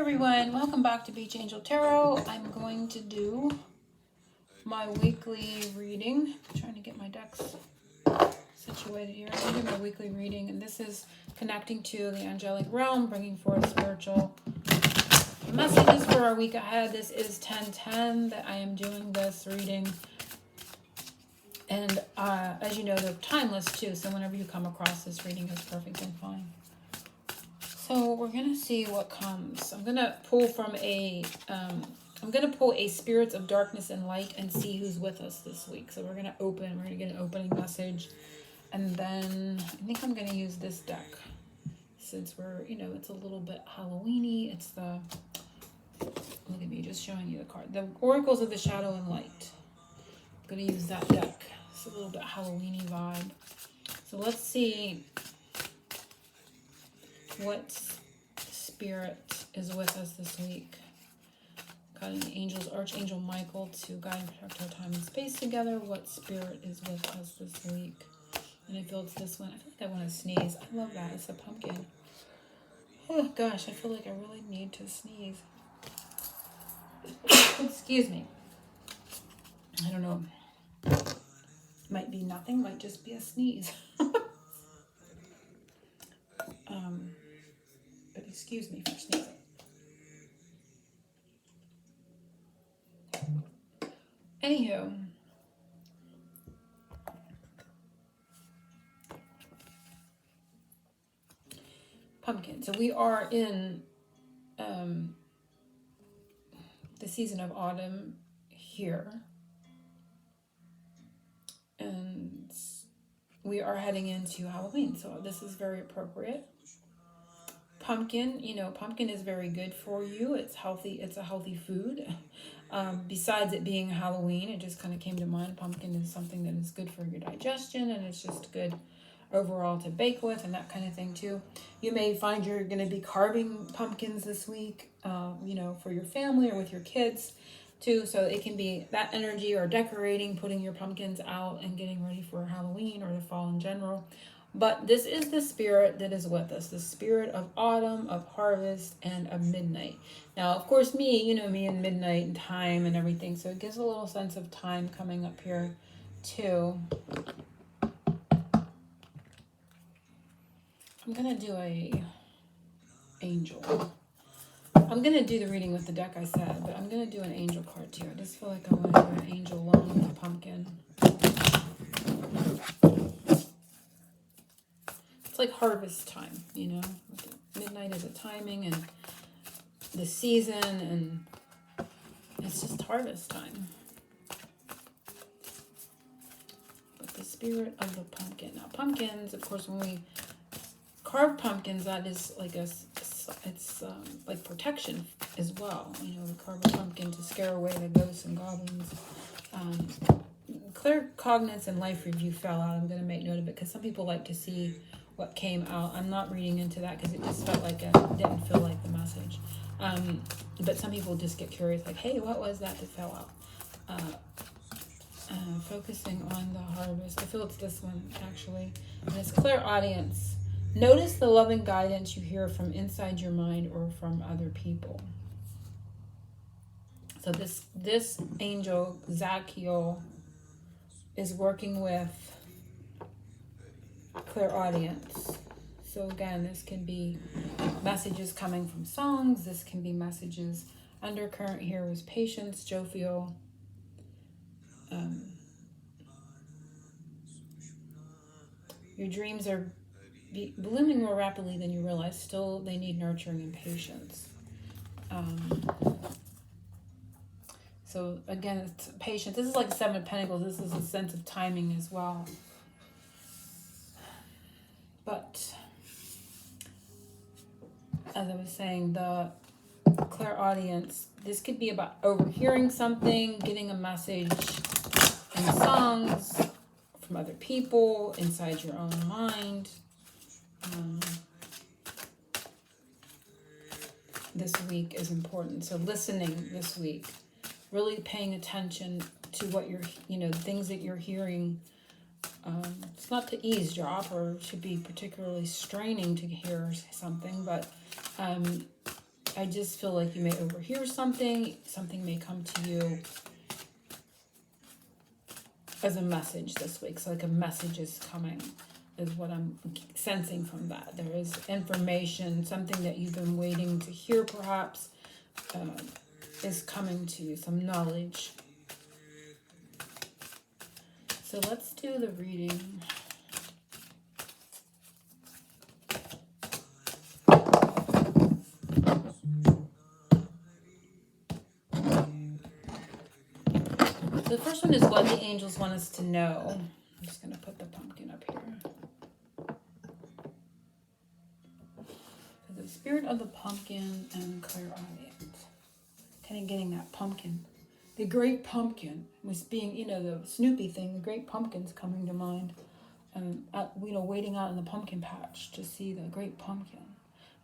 everyone, welcome back to Beach Angel Tarot. I'm going to do my weekly reading. I'm trying to get my decks situated here. I'm going to do my weekly reading, and this is connecting to the angelic realm, bringing forth spiritual messages for our week ahead. This is 10/10 that I am doing this reading, and as you know, they're timeless too, so whenever you come across this reading, it's perfect and fine. So we're going to see what comes. I'm going to pull from a spirits of darkness and light and see who's with us this week. So we're going to get an opening message. And then I think I'm going to use this deck since we're, it's a little bit Halloween-y. It's look at me just showing you the card. The Oracles of the Shadow and Light. I'm going to use that deck. It's a little bit Halloween-y vibe. So let's see what spirit is with us this week. Guiding the angels, Archangel Michael, to guide and protect our time and space together. What spirit is with us this week? And I feel it's this one. I feel like I want to sneeze. I love that. It's a pumpkin. Oh gosh, I feel like I really need to sneeze. Excuse me. I don't know. Might be nothing. Might just be a sneeze. But excuse me for sneezing. Anywho, pumpkin. So we are in the season of autumn here, and we are heading into Halloween. So this is very appropriate. Pumpkin, pumpkin is very good for you. It's healthy. It's a healthy food. Besides it being Halloween, it just kind of came to mind. Pumpkin is something that is good for your digestion, and it's just good overall to bake with and that kind of thing too. You may find you're going to be carving pumpkins this week, for your family or with your kids too. So it can be that energy, or decorating, putting your pumpkins out and getting ready for Halloween or the fall in general. But this is the spirit that is with us, the spirit of autumn, of harvest, and of midnight. Now, of course, me and midnight and time and everything. So it gives a little sense of time coming up here too. I'm going to do a angel. I'm going to do the reading with the deck I said, but I'm going to do an angel card too. I just feel like I want to do an angel along with the pumpkin. It's like harvest time, Midnight is a timing and the season, and it's just harvest time. But the spirit of the pumpkin. Now, pumpkins, of course, when we carve pumpkins, that is like it's like protection as well. We carve a pumpkin to scare away the ghosts and goblins. Claircognizance and life review fell out. I'm going to make note of it because some people like to see what came out. I'm not reading into that because it just felt like didn't feel like the message. But some people just get curious, like, hey, what was that fell out? Focusing on the harvest. I feel it's this one, actually. And it's clairaudience. Notice the loving guidance you hear from inside your mind or from other people. So this angel, Zachiel, is working with clairaudience. So again, this can be messages coming from songs. This can be messages. Undercurrent here was patience, jovial. Your dreams are blooming more rapidly than you realize. Still, they need nurturing and patience. So again, it's patience. This is like the Seven of Pentacles. This is a sense of timing as well. But as I was saying, the clairaudience, this could be about overhearing something, getting a message in songs from other people, inside your own mind. This week is important. So listening this week, really paying attention to what you're, things that you're hearing. It's not to eavesdrop or to be particularly straining to hear something, but I just feel like you may overhear something. Something may come to you as a message this week. So like a message is coming is what I'm sensing from that. There is information, something that you've been waiting to hear perhaps is coming to you, some knowledge. So let's do the reading. The first one is what the angels want us to know. I'm just going to put the pumpkin up here. The spirit of the pumpkin and clairaudience. Kind of getting that pumpkin. The great pumpkin was being, you know, the Snoopy thing. The great pumpkin's coming to mind. And, you know, waiting out in the pumpkin patch to see the great pumpkin.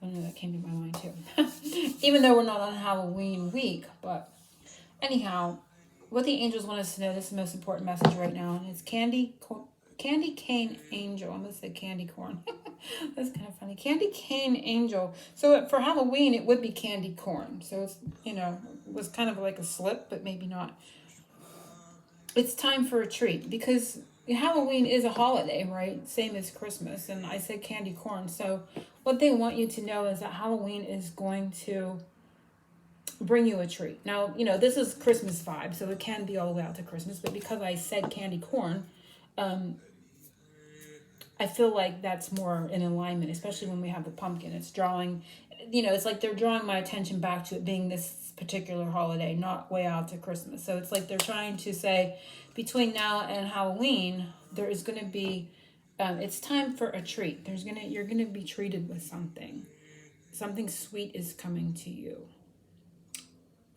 I don't know, that came to my mind too. Even though we're not on Halloween week. But anyhow, what the angels want us to know, this is the most important message right now, and it's candy cane angel. I'm going to say candy corn. That's kind of funny. Candy cane angel. So for Halloween, it would be candy corn. So it's, you know, it was kind of like a slip, but maybe not. It's time for a treat because Halloween is a holiday, right? Same as Christmas. And I said candy corn. So what they want you to know is that Halloween is going to bring you a treat. Now, you know, this is Christmas vibe, so it can be all the way out to Christmas, but because I said candy corn, I feel like that's more in alignment, especially when we have the pumpkin. It's drawing, you know, it's like they're drawing my attention back to it being this particular holiday, not way out to Christmas. So it's like they're trying to say between now and Halloween, there is going to be, it's time for a treat. You're going to be treated with something. Something sweet is coming to you.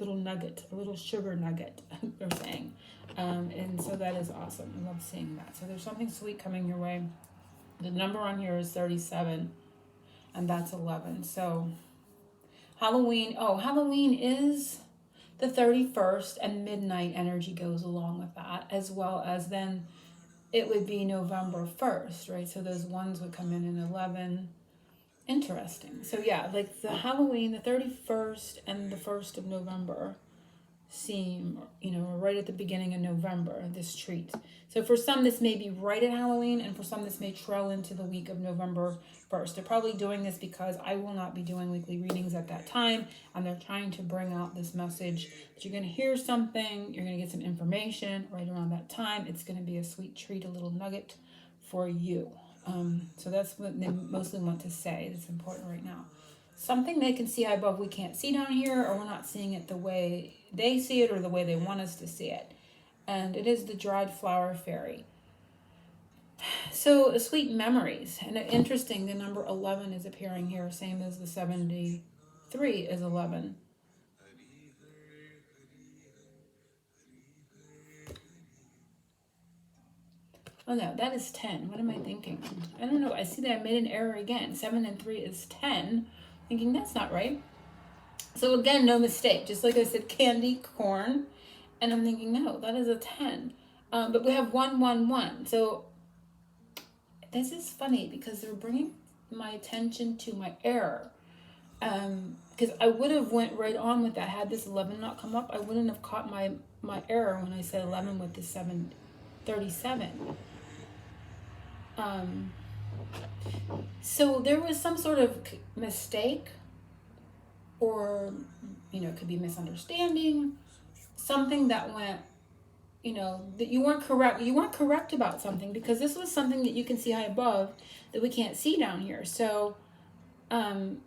Little nugget, a little sugar nugget, they're saying. And so that is awesome. I love seeing that. So there's something sweet coming your way. The number on here is 37, and that's 11. So Halloween is the 31st, and midnight energy goes along with that, as well as then it would be November 1st, right? So those ones would come in 11. Interesting. So yeah, like the Halloween, the 31st and the 1st of November seem, you know, right at the beginning of November, this treat. So for some, this may be right at Halloween, and for some, this may trail into the week of November 1st. They're probably doing this because I will not be doing weekly readings at that time, and they're trying to bring out this message that you're going to hear something, you're going to get some information right around that time. It's going to be a sweet treat, a little nugget for you. So that's what they mostly want to say. It's important right now. Something they can see high above we can't see down here, or we're not seeing it the way they see it or the way they want us to see it. And it is the dried flower fairy. So sweet memories. And interesting, the number 11 is appearing here, same as the 73 is 11. Oh no, that is 10. What am I thinking? I don't know. I see that I made an error again. 7 and 3 is 10. Thinking that's not right. So again, no mistake. Just like I said, candy corn. And I'm thinking, no, that is a 10. But we have 111. So this is funny because they're bringing my attention to my error. Because I would have went right on with that. Had this 11 not come up, I wouldn't have caught my error when I said 11 with the 737. So there was some sort of mistake, or, you know, it could be misunderstanding, something that went, you know, that you weren't correct about something, because this was something that you can see high above that we can't see down here. So, and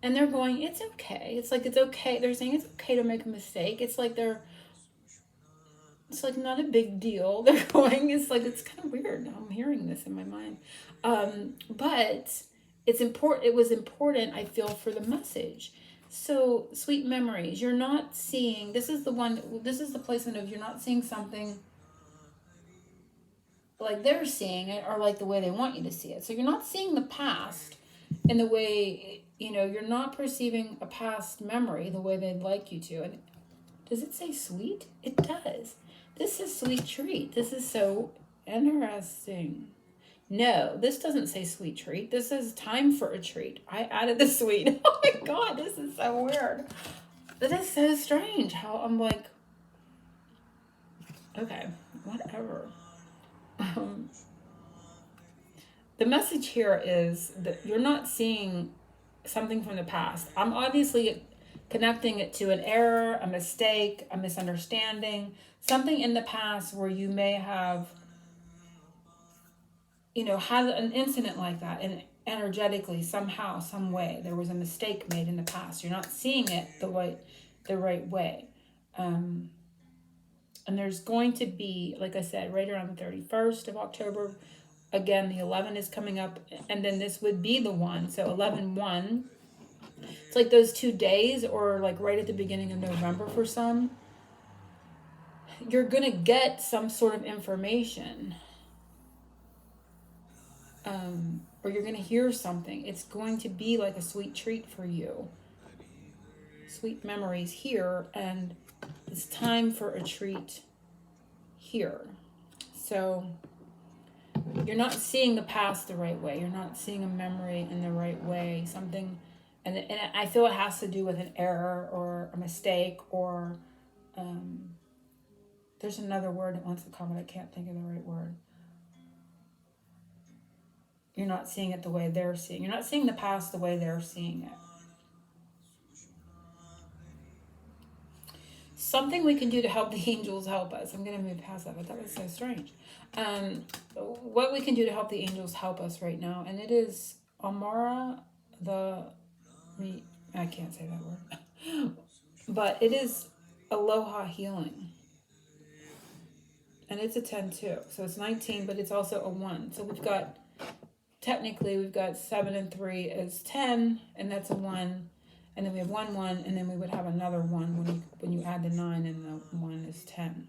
they're going, it's okay. It's like, it's okay. They're saying it's okay to make a mistake. It's like it's like not a big deal. They're going, it's like, it's kind of weird. I'm hearing this in my mind. But it's important. It was important, I feel, for the message. So sweet memories. You're not seeing, this is the placement of, you're not seeing something like they're seeing it, or like the way they want you to see it. So you're not seeing the past in the way, you know, you're not perceiving a past memory the way they'd like you to. And does it say sweet? It does. This is sweet treat. This is so interesting. No, this doesn't say sweet treat. This says time for a treat. I added the sweet. Oh my God, this is so weird. That is so strange how I'm like, okay, whatever. Um, the message here is that you're not seeing something from the past. I'm obviously connecting it to an error, a mistake, a misunderstanding, something in the past where you may have, had an incident like that, and energetically, somehow, some way, there was a mistake made in the past. You're not seeing it the right way. And there's going to be, like I said, right around the 31st of October, again, the 11 is coming up, and then this would be the 1. So 11/1. It's like those 2 days, or like right at the beginning of November for some. You're going to get some sort of information. Or you're going to hear something. It's going to be like a sweet treat for you. Sweet memories here, and it's time for a treat here. So you're not seeing the past the right way. You're not seeing a memory in the right way. Something, and I feel it has to do with an error or a mistake, or there's another word that wants to come, but I can't think of the right word. You're not seeing it the way they're seeing. You're not seeing the past the way they're seeing it. Something we can do to help the angels help us. I'm going to move past that, but that was so strange. What we can do to help the angels help us right now, and it is Amara, I can't say that word, but it is Aloha Healing. And it's a 10 too. So it's 19, but it's also a 1. So technically we've got 7 and 3 is 10, and that's a 1. And then we have 1, 1, and then we would have another 1 when you add the 9, and the 1 is 10.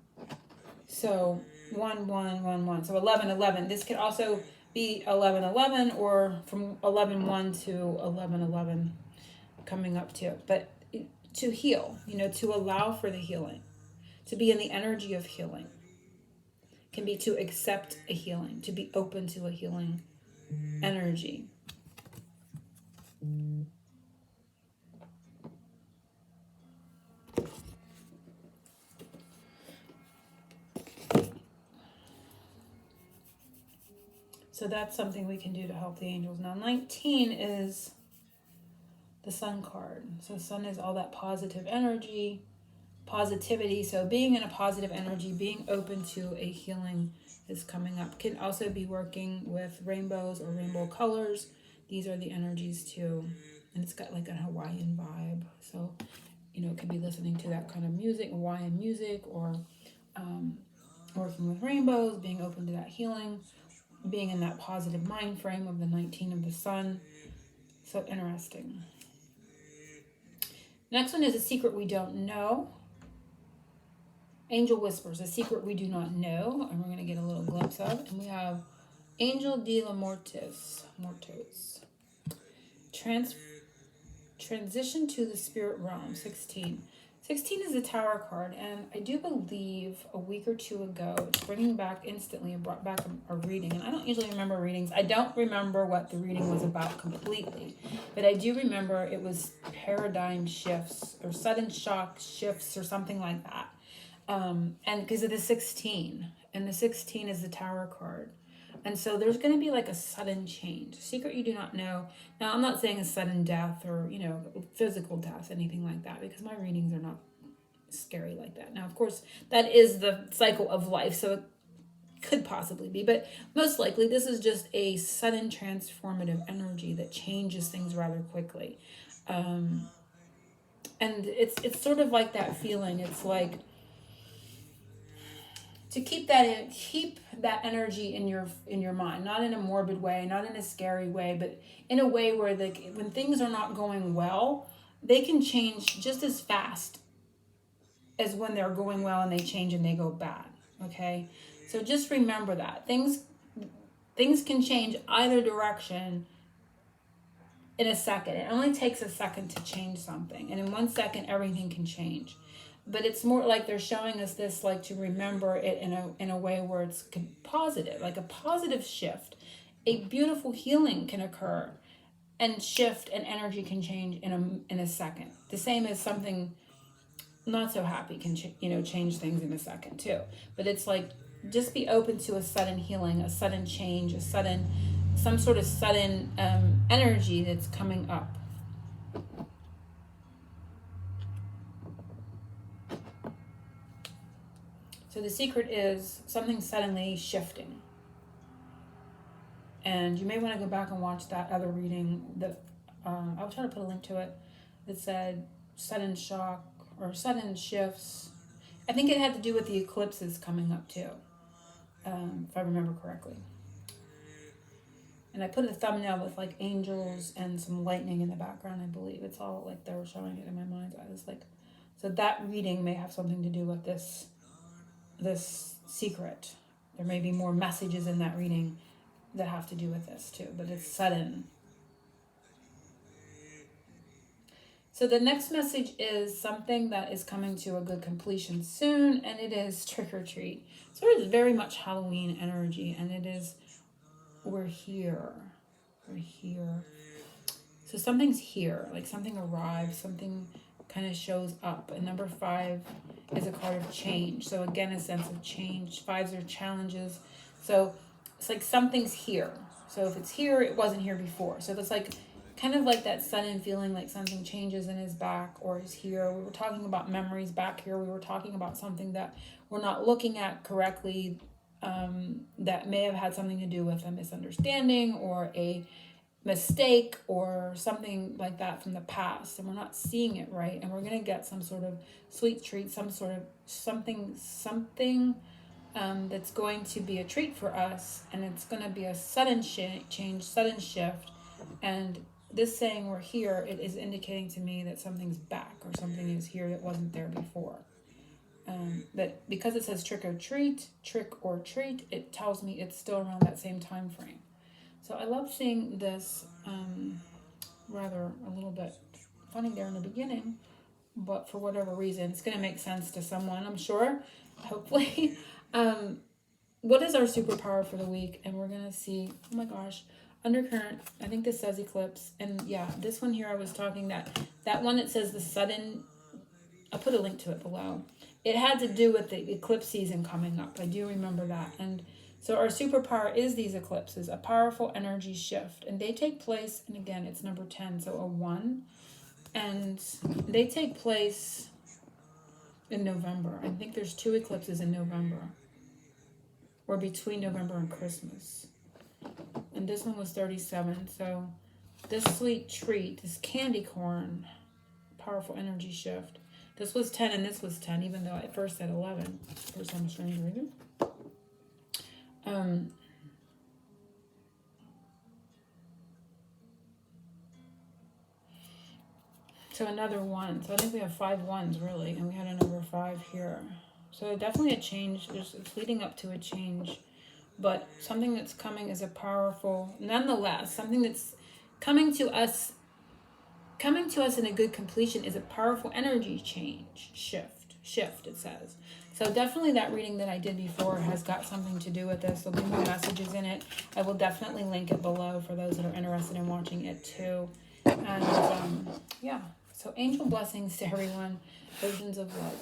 So 1, 1, 1, 1. So 11, 11. This could also be 11, 11, or from 11, 1 to 11, 11 coming up too. But to heal, to allow for the healing, to be in the energy of healing, can be to accept a healing, to be open to a healing energy. So that's something we can do to help the angels. Now 19 is the Sun card. So Sun is all that positive energy, positivity. So being in a positive energy, being open to a healing is coming up. Can also be working with rainbows or rainbow colors. These are the energies too. And it's got like a Hawaiian vibe. So, it could be listening to that kind of music, Hawaiian music, or working with rainbows, being open to that healing, being in that positive mind frame of the 19 of the Sun. So interesting. Next one is a secret we don't know. Angel Whispers, a secret we do not know, and we're going to get a little glimpse of. And we have Angel de la Mortos. Transition to the spirit realm, 16. 16 is the Tower card, and I do believe a week or two ago, it's bringing back instantly, it brought back a reading. And I don't usually remember readings. I don't remember what the reading was about completely, but I do remember it was paradigm shifts or sudden shock shifts or something like that. And because of the 16, and the 16 is the Tower card. And so there's going to be like a sudden change, a secret you do not know. Now, I'm not saying a sudden death or, physical death, anything like that, because my readings are not scary like that. Now, of course, that is the cycle of life, so it could possibly be, but most likely this is just a sudden transformative energy that changes things rather quickly. And it's sort of like that feeling. It's like, to keep that energy in your mind, not in a morbid way, not in a scary way, but in a way where when things are not going well, they can change just as fast as when they're going well and they change and they go bad. Okay, so just remember that things can change either direction in a second. It only takes a second to change something, and in 1 second everything can change. But it's more like they're showing us this, like, to remember it in a way where it's positive, like a positive shift a beautiful healing can occur and shift, and energy can change in a second. The same as something not so happy can change things in a second too. But it's like, just be open to a sudden healing, a sudden change, some sort of sudden energy that's coming up. So the secret is something suddenly shifting. And you may want to go back and watch that other reading that I'll try to put a link to it. That said sudden shock or sudden shifts. I think it had to do with the eclipses coming up too, if I remember correctly. And I put a thumbnail with like angels and some lightning in the background, I believe. It's all like they were showing it in my mind's eye. It's like, so that reading may have something to do with this secret. There may be more messages in that reading that have to do with this too, but it's sudden. So the next message is something that is coming to a good completion soon, and it is trick or treat. So it is very much Halloween energy, and it is, we're here. So something's here, like something arrives, something kind of shows up. And number 5 is a card of change. So again, a sense of change. 5s are challenges. So it's like something's here. So if it's here, it wasn't here before. So it's like kind of like that sudden feeling like something changes and is back or is here. We were talking about memories back here. We were talking about something that we're not looking at correctly, that may have had something to do with a misunderstanding or a mistake or something like that from the past, and we're not seeing it right, and we're going to get some sort of sweet treat, some sort of something that's going to be a treat for us, and it's going to be a sudden change, sudden shift. And this saying we're here, it is indicating to me that something's back or something is here that wasn't there before. But because it says trick or treat, it tells me it's still around that same time frame. So I love seeing this, rather a little bit funny there in the beginning, but for whatever reason, it's going to make sense to someone, I'm sure, hopefully. What is our superpower for the week? And we're going to see, oh my gosh, undercurrent. I think this says eclipse. And yeah, this one here I was talking that one, it says the sudden, I'll put a link to it below. It had to do with the eclipse season coming up. I do remember that. And so our superpower is these eclipses, a powerful energy shift. And they take place, and again, it's number 10, so a 1. And they take place in November. I think there's 2 eclipses in November, or between November and Christmas. And this one was 37. So this sweet treat, this candy corn, powerful energy shift. This was 10 and this was 10, even though I first said 11 for some strange reason. So another 1. So I think we have 5 1s really, and we had a number 5 here. So definitely a change. It's leading up to a change, but something that's coming is a powerful, nonetheless, something that's coming to us in a good completion is a powerful energy change, shift, it says. So definitely that reading that I did before has got something to do with this. There'll be more messages in it. I will definitely link it below for those that are interested in watching it too. And yeah, so angel blessings to everyone. Visions of love.